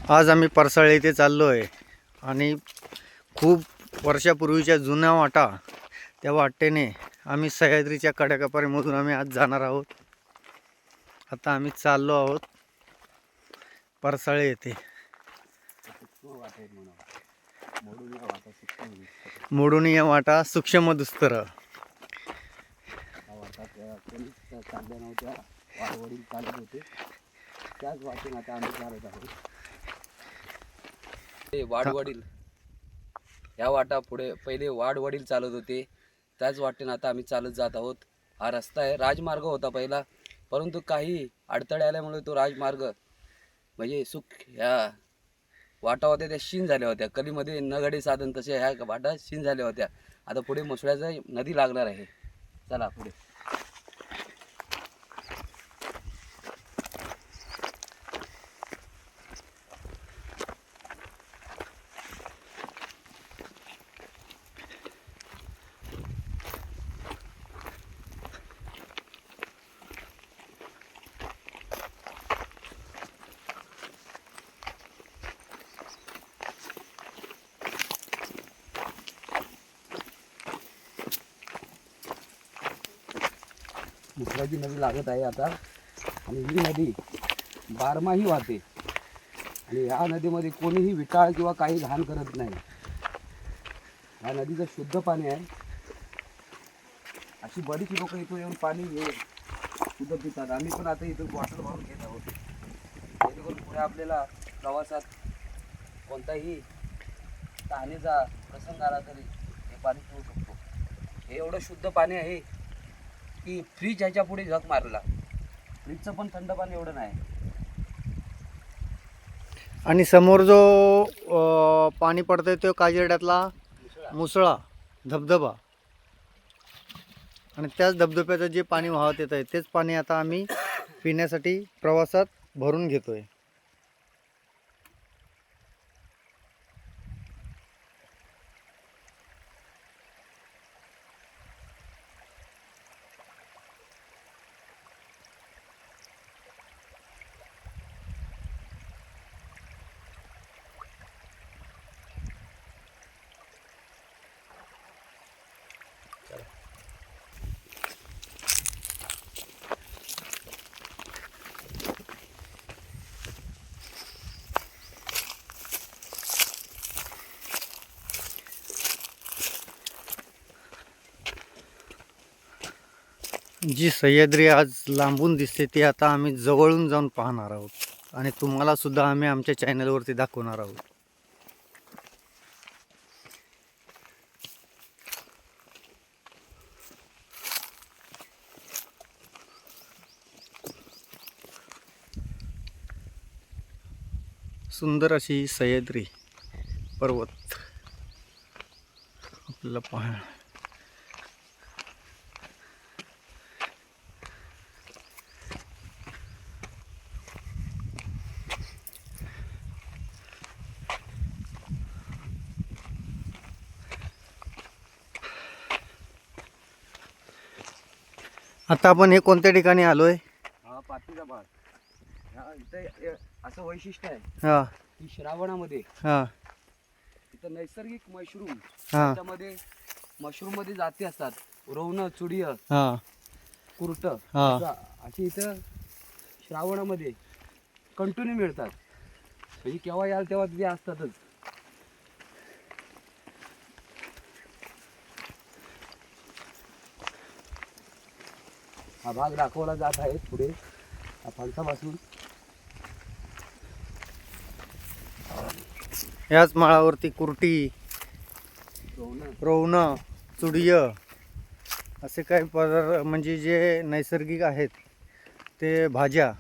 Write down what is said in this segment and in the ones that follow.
आज आम्ही परसाळ येथे चाललो आहे आणि खूप वर्षापूर्वीच्या जुन्या वाटा त्या वाटेने आम्ही सह्याद्रीच्या कड्याकपारीमधून आम्ही आज जाणार आहोत. आता आम्ही चाललो आहोत परसाळे येथे. मोडून या वाटा सूक्ष्म दुस्तर. वाडवडील चालत होते त्याच वाटेने आता आम्ही चालत आहोत. ते वाडवडील ह्या वाटा पुढे पहिले वाडवडील चालत होते त्याच वाटेने आता आम्ही चालत जात आहोत. हा रस्ता आहे, राजमार्ग होता पहिला, परंतु काही अडथळे आल्यामुळे तो राजमार्ग म्हणजे ह्या वाटा होत्या त्या शीन झाल्या होत्या. कलीमध्ये नगडे साधन तसे ह्या वाटा शीन झाल्या होत्या. आता पुढे मुसळ्याचा नदी लागणार आहे. चला पुढे. मुसळ्याची नदी लागत आहे आता आणि ही नदी बारमाही वाहते आणि ह्या नदीमध्ये कोणीही विटाळ किंवा काही घाण करत नाही. ह्या नदीचं शुद्ध पाणी आहे. अशी बरीच लोक इथून येऊन पाणी हे शुद्ध पितात. आम्ही पण आता इथून बॉटल भरून घेत आहोत, जेणेकरून पुढे आपल्याला प्रवासात कोणताही तहानेचा प्रसंग आला तरी हे पाणी पिऊ शकतो. हे एवढं शुद्ध पाणी आहे की फ्रीज ह्याच्या पुढे झक मारला. फ्रीजचं पण थंड पाणी एवढं नाही. आणि समोर जो पाणी पडतंय तो काजिरड्यातला मुसळा धबधबा आणि त्याच धबधब्याचं जे पाणी वाहत येत आहे तेच पाणी आता आम्ही पिण्यासाठी प्रवासात भरून घेतोय. जी सह्याद्री आज लांबून दिसते ती आता आम्ही जवळून जाऊन पाहणार आहोत आणि तुम्हाला सुद्धा आम्ही आमच्या चॅनलवरती दाखवणार आहोत. सुंदर अशी सह्याद्री पर्वत आपल्याला पाहायला. आता आपण हे कोणत्या ठिकाणी आलोय? हा पातीचा भाग. इथं असं वैशिष्ट्य आहे हा की श्रावणामध्ये हा इथं नैसर्गिक मशरूम, हा त्याच्यामध्ये मशरूम मध्ये जाती असतात, रोवणं, चुडिय, हा कुर्ट, हा अशी इथं श्रावणामध्ये कंटिन्यू मिळतात. म्हणजे केव्हा याल तेव्हा तिथे असतातच. हा भाग दाखवला जात आहे पुढे या फणसापासून. याच माळावरती कुर्टी, रोवणं, रोवणं, चुडिय असे काही पदार्थ म्हणजे जे नैसर्गिक आहेत ते भाज्या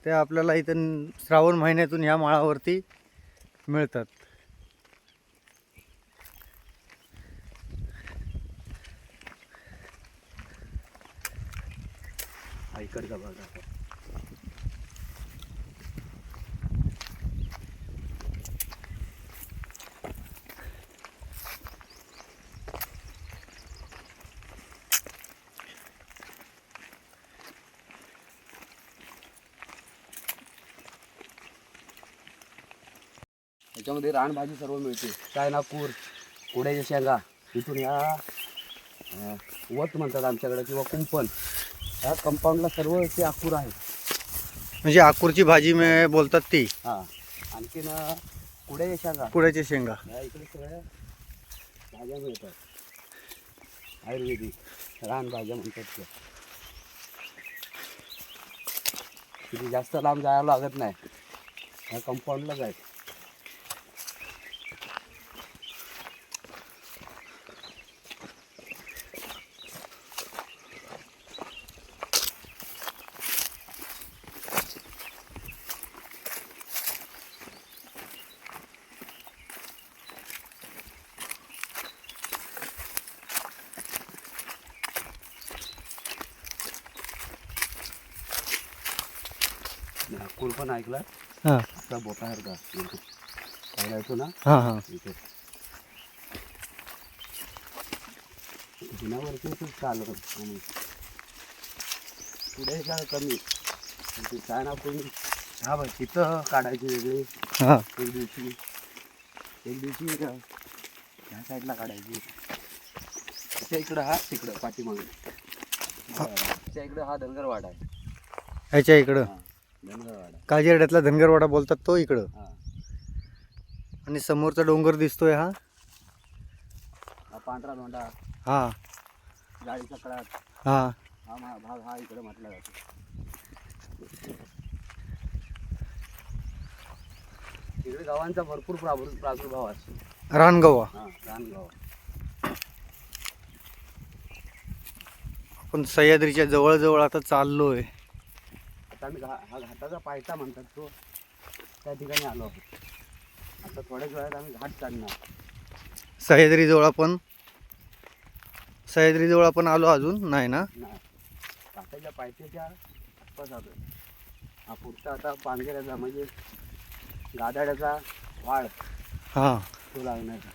ते आपल्याला इथं श्रावण महिन्यातून ह्या माळावरती मिळतात. हा इकडचा भाग दाखव. याच्यामध्ये रानभाजी सर्व मिळते. चायनापूर, कुड्याच्या शेंगा, इथून ह्या वत म्हणतात आमच्याकडे किंवा कुंपण, ह्या कंपाऊंडला सर्व ते आकूर आहे. म्हणजे आकूरची भाजी बोलतात ती. हां, आणखीन कुड्याच्या शेंगा, कुड्याच्या शेंगा. ह्या इकडे सगळ्या भाज्या मिळतात. आयुर्वेदिक रानभाज्या म्हणतात त्या. किती जास्त लांब जायला लागत नाही, ह्या कंपाऊंडलाच आहे. नागपूर पण ऐकला, हां असा बोटासारखा पाहिला येतो ना हां हां. इथे. जुन्यावरती चालत आणि पुढे काय कमी ते चायनापूर. हा बघ तिथं काढायची वेगळी हां एक दिवशी ह्या साईडला काढायची. त्याच्या इकडं हा तिकडं पाठीमागे त्याच्या इकडं हा धनगरवाडा आहे. ह्याच्या इकडं हा धनगरवाडा. काजिरड्यातला धनगरवाडा बोलतात तो इकडं. हा आणि समोरचा डोंगर दिसतोय हा. हा पांढरा लोंढा, हां जाळीचा कडात, हां. हा भाग हा इकडे म्हटला जातो. इकडे गावांचा भरपूर प्रादुर्भाव असतो. रानगवा. हा रानगाव. आपण सह्याद्रीच्या जवळजवळ आता चाललोय. आता आम्ही हा घाटाचा पायथा म्हणतात तो, त्या ठिकाणी आलो आहोत. आता थोड्याच वेळात आम्ही घाट चढणार. सह्याद्रीजवळ आपण आलो अजून नाही ना. नाही, घाटाच्या पायथ्याच्या आसपास आलो. हा पुढचा आता पानगेऱ्याचा म्हणजे गादाड्याचा वाळ हां. तो लागण्याचा.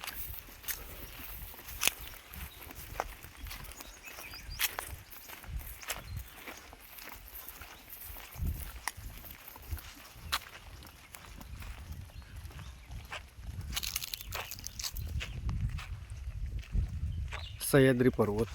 सह्याद्री पर्वत.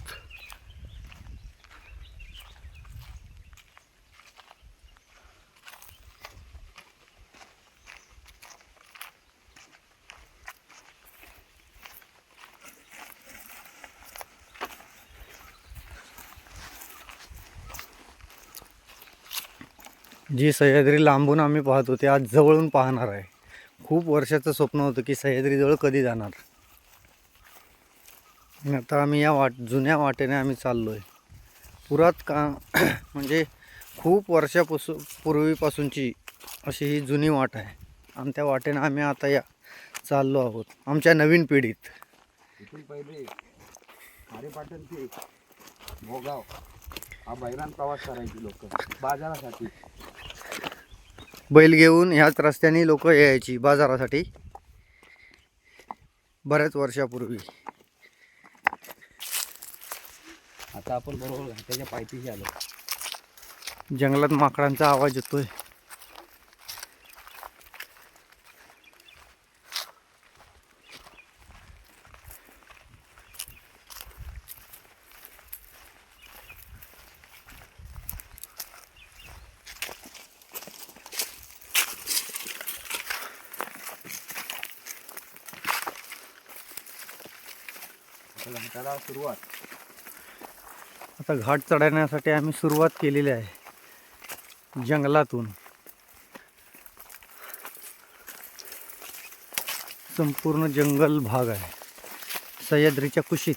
जी सह्याद्री लांबून आम्ही पाहत होते आज जवळून पाहणार आहे. खूप वर्षाचं स्वप्न होतं की सह्याद्रीजवळ कधी जाणार. आणि आता आम्ही या जुन्या वाटेने आम्ही चाललो आहे. म्हणजे खूप पूर्वीपासूनची अशी ही जुनी वाट आहे. आणि त्या वाटेने आम्ही आता चाललो आहोत आमच्या नवीन पिढीत. इथून पहिले खारेपाटण ते भोगाव हा बैलान प्रवास करायची लोक बाजारासाठी. बैल घेऊन ह्याच रस्त्याने लोक यायची बाजारासाठी बऱ्याच वर्षापूर्वी. आता आपण बरोबर घाटाच्या पायथ्याशी आलो. जंगलात माकडांचा आवाज येतोय. घाटाला सुरुवात. आता घाट चढण्यासाठी आम्ही सुरुवात केलेली आहे जंगलातून. संपूर्ण जंगल भाग आहे सह्याद्रीच्या कुशीत.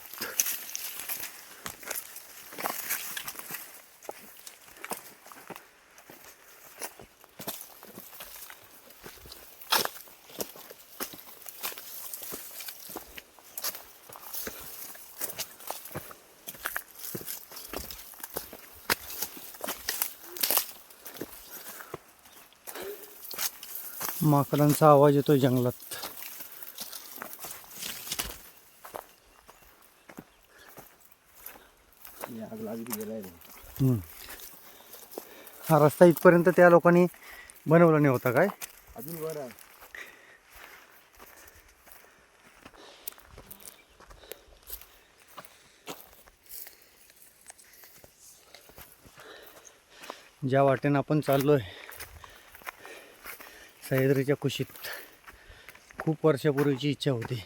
माकडांचा आवाज येतोय जंगलात. आग लागली गेलाय. हा रस्ता इथपर्यंत त्या लोकांनी बनवला नाही होता काय. अजून वर आहे. ज्या वाटेनं आपण चाललो आहे सह्याद्रीच्या कुशीत, खूप वर्षापूर्वीची इच्छा होती.